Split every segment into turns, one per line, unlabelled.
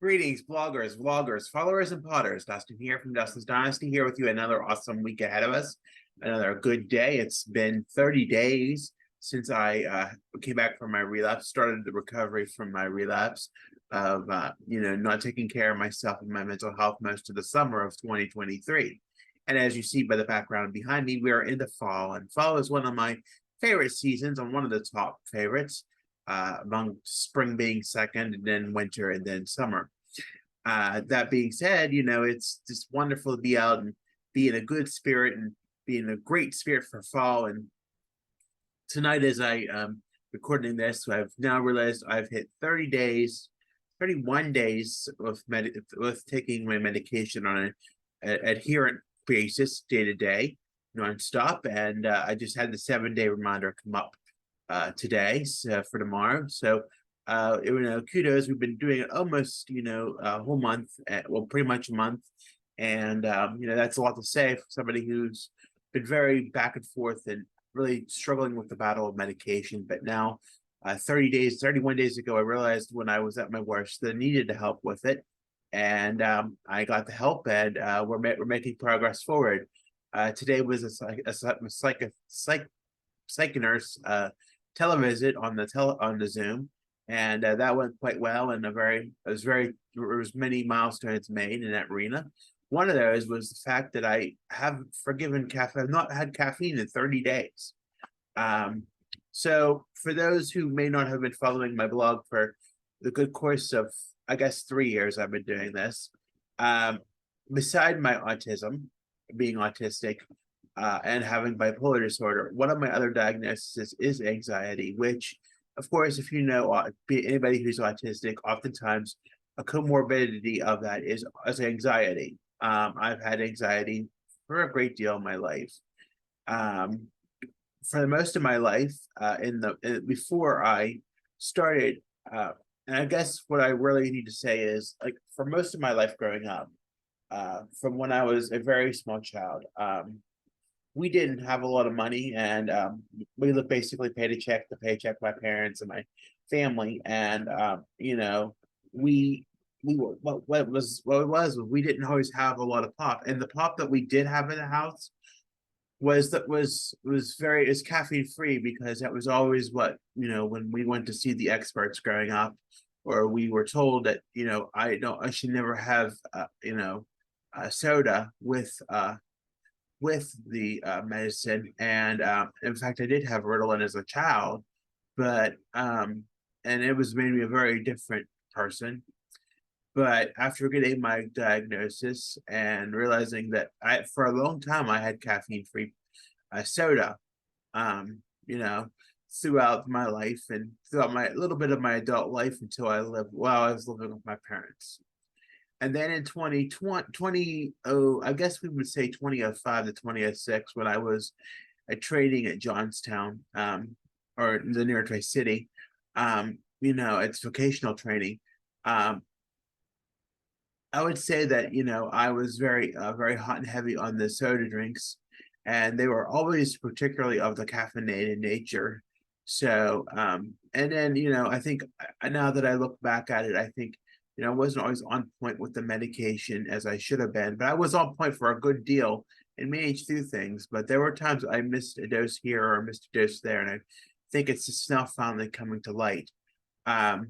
Greetings, bloggers, vloggers, followers, and potters. Dustin here from Dustin's Dynasty, here with you. Another awesome week ahead of us. Another good day. It's been 30 days since I came back from my relapse, started the recovery from my relapse of, not taking care of myself and my mental health most of the summer of 2023. And as you see by the background behind me, we are in the fall, and fall is one of my favorite seasons and one of the top favorites among spring being second, and then winter, and then summer. That being said, it's just wonderful to be out and be in a good spirit and be in a great spirit for fall. And tonight, as I recording this, I've now realized I've hit 30 days, 31 days with taking my medication on an adherent basis, day to day, nonstop. And I just had the 7-day reminder come up today for tomorrow. So, kudos. We've been doing it almost, a whole month, well, pretty much a month. And, that's a lot to say for somebody who's been very back and forth and really struggling with the battle of medication. But now, 31 days ago, I realized when I was at my worst that I needed to help with it. And I got the help, and we're making progress forward. Today was a psych nurse televisit on the Zoom, and that went quite well. And there was many milestones made in that arena. One of those was the fact that I have forgiven caffeine. I've not had caffeine in 30 days. So for those who may not have been following my blog for the good course of, I guess, 3 years, I've been doing this. Beside my autism, being autistic, and having bipolar disorder, one of my other diagnoses is anxiety, which, of course, if you know anybody who's autistic, oftentimes a comorbidity of that is anxiety. I've had anxiety for a great deal of my life. For the most of my life, before I started, and I guess what I really need to say is, like, for most of my life growing up, from when I was a very small child, we didn't have a lot of money, and we basically paid a check to paycheck, my parents and my family. And we were what it was we didn't always have a lot of pop, and the pop that we did have in the house was caffeine free, because that was always what, when we went to see the experts growing up, or we were told that I should never have soda with the medicine. And in fact, I did have Ritalin as a child, but and it was made me a very different person. But after getting my diagnosis and realizing that for a long time, I had caffeine-free soda, you know, throughout my life and throughout my little bit of my adult life until I was living with my parents. And then in 2020, I guess we would say 2005 to 2006, when I was trading at Johnstown, or the near Tri-City, it's vocational training. I would say that, I was very hot and heavy on the soda drinks, and they were always particularly of the caffeinated nature. So, and then, I think now that I look back at it, I think, I wasn't always on point with the medication as I should have been, but I was on point for a good deal and managed through things. But there were times I missed a dose here or missed a dose there, and I think it's just now finally coming to light. But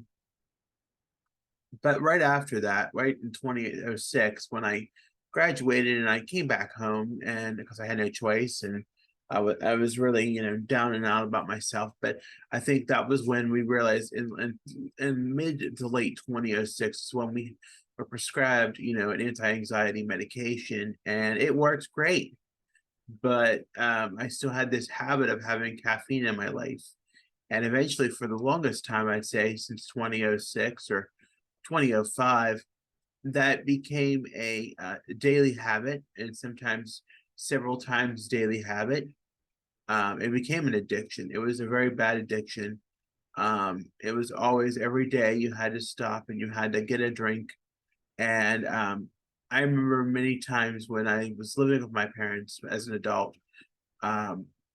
right after that, right in 2006, when I graduated and I came back home, and because I had no choice, and I was really, down and out about myself. But I think that was when we realized in mid to late 2006 when we were prescribed, an anti-anxiety medication, and it works great. But I still had this habit of having caffeine in my life. And eventually, for the longest time, I'd say since 2006 or 2005, that became a daily habit, and sometimes several times daily habit. It became an addiction. It was a very bad addiction. It was always every day you had to stop and you had to get a drink. And I remember many times when I was living with my parents as an adult,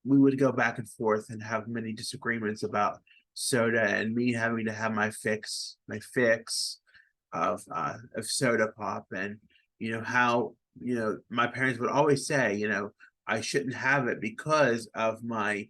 we would go back and forth and have many disagreements about soda, and me having to have my fix. of soda pop, and how my parents would always say I shouldn't have it because of my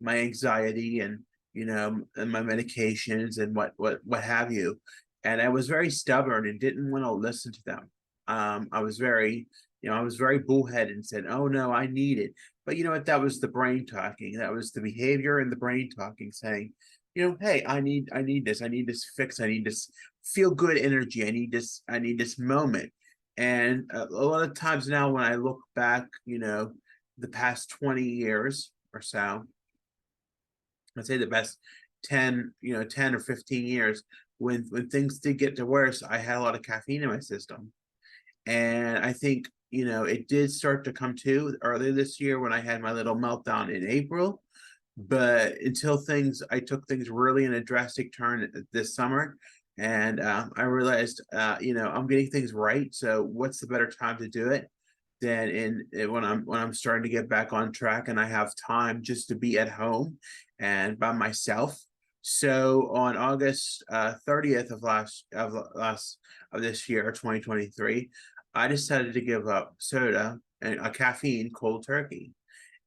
anxiety, and and my medications, and what have you. And I was very stubborn and didn't want to listen to them. I was very I was very bullheaded and said, oh no, I need it. But you know what, that was the brain talking. That was the behavior and the brain talking, saying, hey, I need this, I need this fix, I need this feel good energy, I need this moment. And a lot of times now when I look back, the past 20 years or so, I'd say the best 10 or 15 years, when things did get to worse, I had a lot of caffeine in my system. And I think, it did start to come to earlier this year when I had my little meltdown in April. But I took things really in a drastic turn this summer. And I realized, I'm getting things right. So what's the better time to do it than when I'm starting to get back on track and I have time just to be at home and by myself. So on August 30th of this year, 2023, I decided to give up soda and a caffeine cold turkey.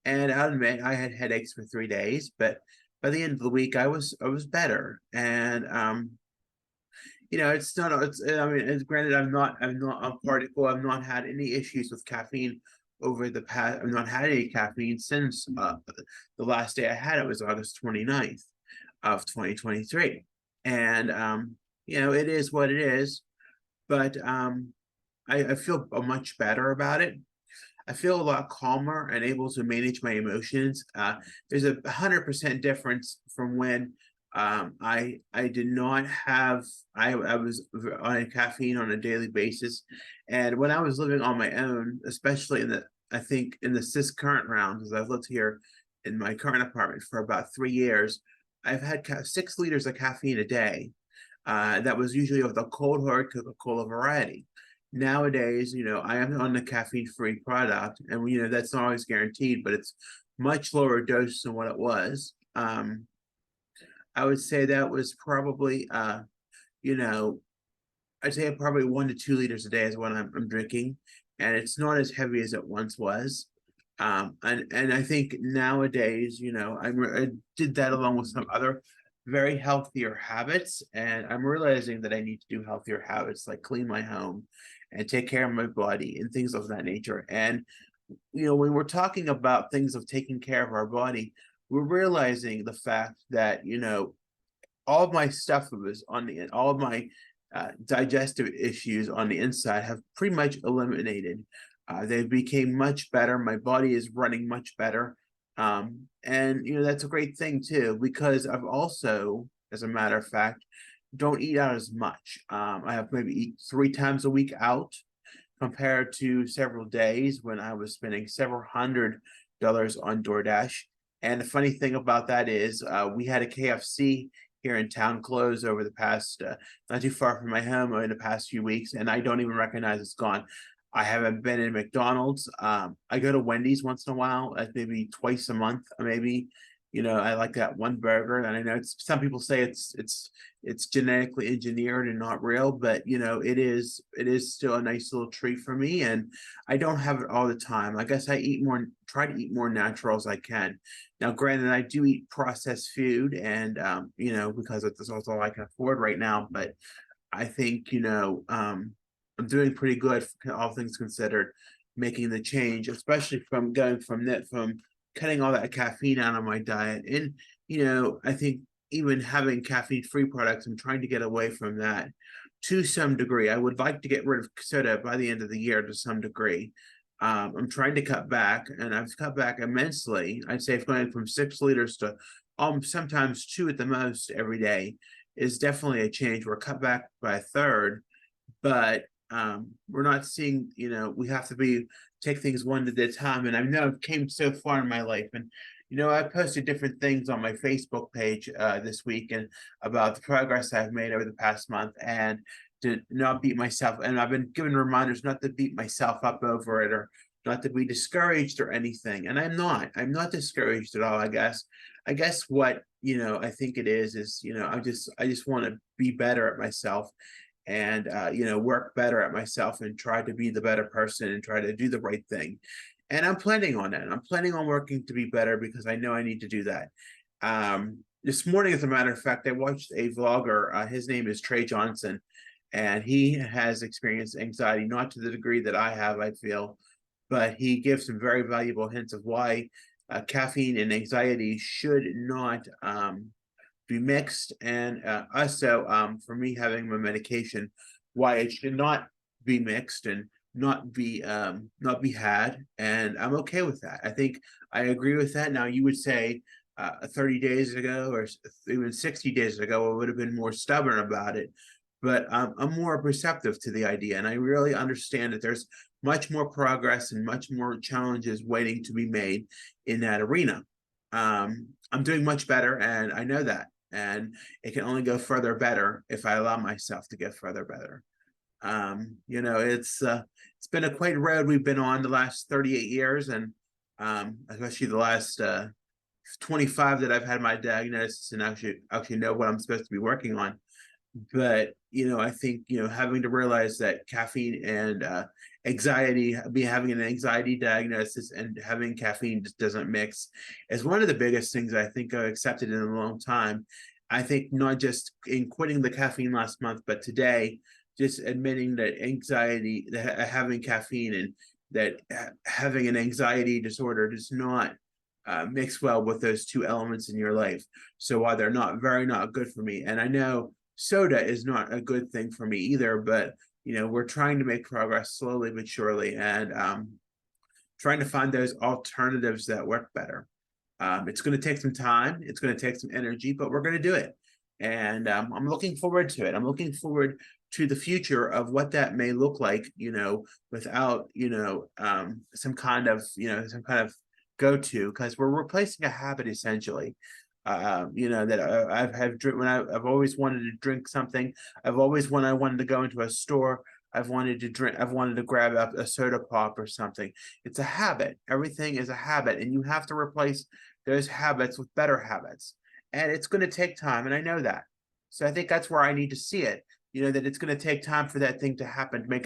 And I'll admit I had headaches for 3 days, but by the end of the week I was better. And it's not I mean, it's granted, I'm not a particle. I've not had any issues with caffeine over the past. I've not had any caffeine since the last day I had it was August 29th of 2023. And it is what it is. But I feel much better about it. I feel a lot calmer and able to manage my emotions. There's 100% difference from when I did not have I was on caffeine on a daily basis, and when I was living on my own, especially I think in this current round, as I've lived here in my current apartment for about 3 years, I've had 6 liters of caffeine a day. That was usually with a cold hard Coca-Cola variety. Nowadays, I am on the caffeine-free product, and that's not always guaranteed, but it's much lower dose than what it was. I would say that was probably, you know, I'd say probably 1 to 2 liters a day is what I'm drinking, and it's not as heavy as it once was. And I think nowadays, I did that along with some other very healthier habits, and I'm realizing that I need to do healthier habits like clean my home and take care of my body and things of that nature. And when we're talking about things of taking care of our body, we're realizing the fact that all of my stuff was all of my digestive issues on the inside have pretty much eliminated. They became much better. My body is running much better. And that's a great thing too, because I've also, as a matter of fact, don't eat out as much. I have maybe eat 3 times a week out compared to several days when I was spending several $100s on DoorDash. And the funny thing about that is we had a KFC here in town close over the past, not too far from my home, in the past few weeks, and I don't even recognize it's gone. I haven't been in McDonald's. I go to Wendy's once in a while, like maybe twice a month, maybe. I like that one burger, and I know some people say it's genetically engineered and not real, but it is still a nice little treat for me, and I don't have it all the time. I guess try to eat more natural as I can. Now, granted, I do eat processed food, and because that's also all I can afford right now, but I think I'm doing pretty good, all things considered, making the change, especially from going from cutting all that caffeine out of my diet. And, I think even having caffeine-free products, I'm trying to get away from that to some degree. I would like to get rid of soda by the end of the year to some degree. I'm trying to cut back, and I've cut back immensely. I'd say going from 6 liters to sometimes 2 at the most every day is definitely a change. We're cut back by a third, but we're not seeing, we have to take things one at a time. And I know I've came so far in my life, and I posted different things on my Facebook page this week and about the progress I've made over the past month, and to not beat myself. And I've been given reminders not to beat myself up over it, or not to be discouraged or anything. And I'm not discouraged at all. I guess what I think it is I just want to be better at myself. and work better at myself and try to be the better person and try to do the right thing. And I'm planning on that. I'm planning on working to be better because I know I need to do that. This morning, as a matter of fact, I watched a vlogger. His name is Trey Johnson, and he has experienced anxiety, not to the degree that I have, I feel, but he gives some very valuable hints of why caffeine and anxiety should not be mixed, and also for me having my medication, why it should not be mixed and not be had, and I'm okay with that. I think I agree with that. Now you would say 30 days ago or even 60 days ago, I would have been more stubborn about it, but I'm more receptive to the idea, and I really understand that there's much more progress and much more challenges waiting to be made in that arena. I'm doing much better, and I know that, and it can only go further better if I allow myself to get further better. It's been a quite road we've been on the last 38 years, and especially the last 25 that I've had my diagnosis and actually know what I'm supposed to be working on. But I think having to realize that caffeine and anxiety, having an anxiety diagnosis and having caffeine just doesn't mix, is one of the biggest things I think I've accepted in a long time. I think not just in quitting the caffeine last month, but today, just admitting that anxiety, that having caffeine and that having an anxiety disorder does not mix well with those two elements in your life. So while they're not good for me, and I know soda is not a good thing for me either, but we're trying to make progress slowly but surely, and trying to find those alternatives that work better. It's going to take some time, it's going to take some energy, but we're going to do it, and I'm looking forward to it. I'm looking forward to the future of what that may look like, without some kind of go-to, because we're replacing a habit essentially. That I've always wanted to drink something. I've always, when I wanted to go into a store, I've wanted to grab up a soda pop or something. It's a habit. Everything is a habit, and you have to replace those habits with better habits. And it's going to take time, and I know that. So I think that's where I need to see it. That it's going to take time for that thing to happen, to make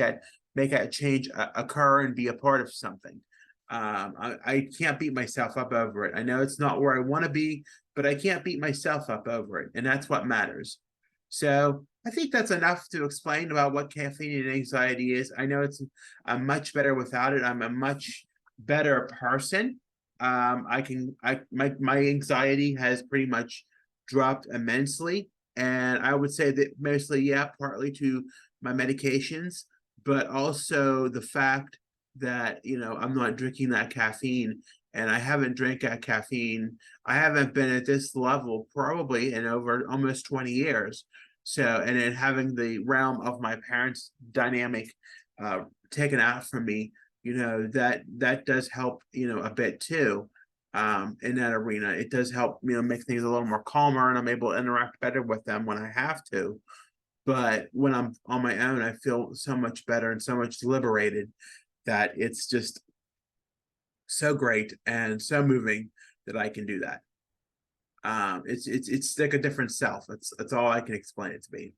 that change occur and be a part of something. I can't beat myself up over it. I know it's not where I want to be, but I can't beat myself up over it, and that's what matters. So I think that's enough to explain about what caffeine and anxiety is. I know I'm much better without it. I'm a much better person. My anxiety has pretty much dropped immensely, and I would say that mostly, yeah, partly to my medications, but also the fact that I'm not drinking that caffeine, and I haven't drank that caffeine. I haven't been at this level probably in over almost 20 years. So, and then having the realm of my parents' dynamic taken out from me, that does help, a bit too. In that arena, it does help, make things a little more calmer, and I'm able to interact better with them when I have to. But when I'm on my own, I feel so much better and so much liberated, that it's just so great and so moving that I can do that. It's like a different self. That's all I can explain it to be.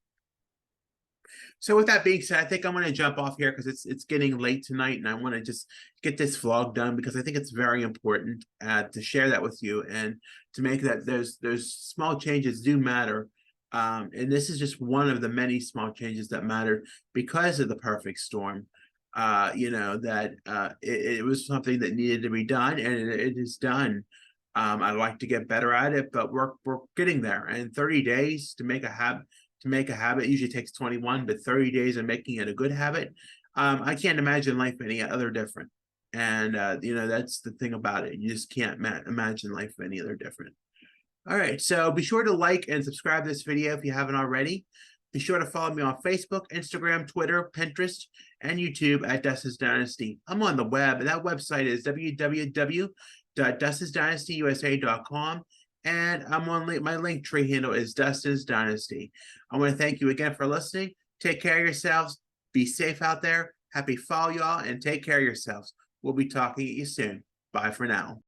So with that being said, I think I'm going to jump off here because it's getting late tonight, and I want to just get this vlog done because I think it's very important to share that with you, and to make that those small changes do matter. And this is just one of the many small changes that mattered because of the perfect storm. It was something that needed to be done, and it is done. I'd like to get better at it, but we're getting there. And 30 days to make a habit usually takes 21, but 30 days of making it a good habit. I can't imagine life any other different. And that's the thing about it. You just can't imagine life any other different. All right, so be sure to like and subscribe to this video if you haven't already. Be sure to follow me on Facebook, Instagram, Twitter, Pinterest, and YouTube at Dustin's Dynasty. I'm on the web, and that website is www.dustinsdynastyusa.com. And I'm on my link tree handle is Dustin's Dynasty. I want to thank you again for listening. Take care of yourselves. Be safe out there. Happy fall, y'all, and take care of yourselves. We'll be talking to you soon. Bye for now.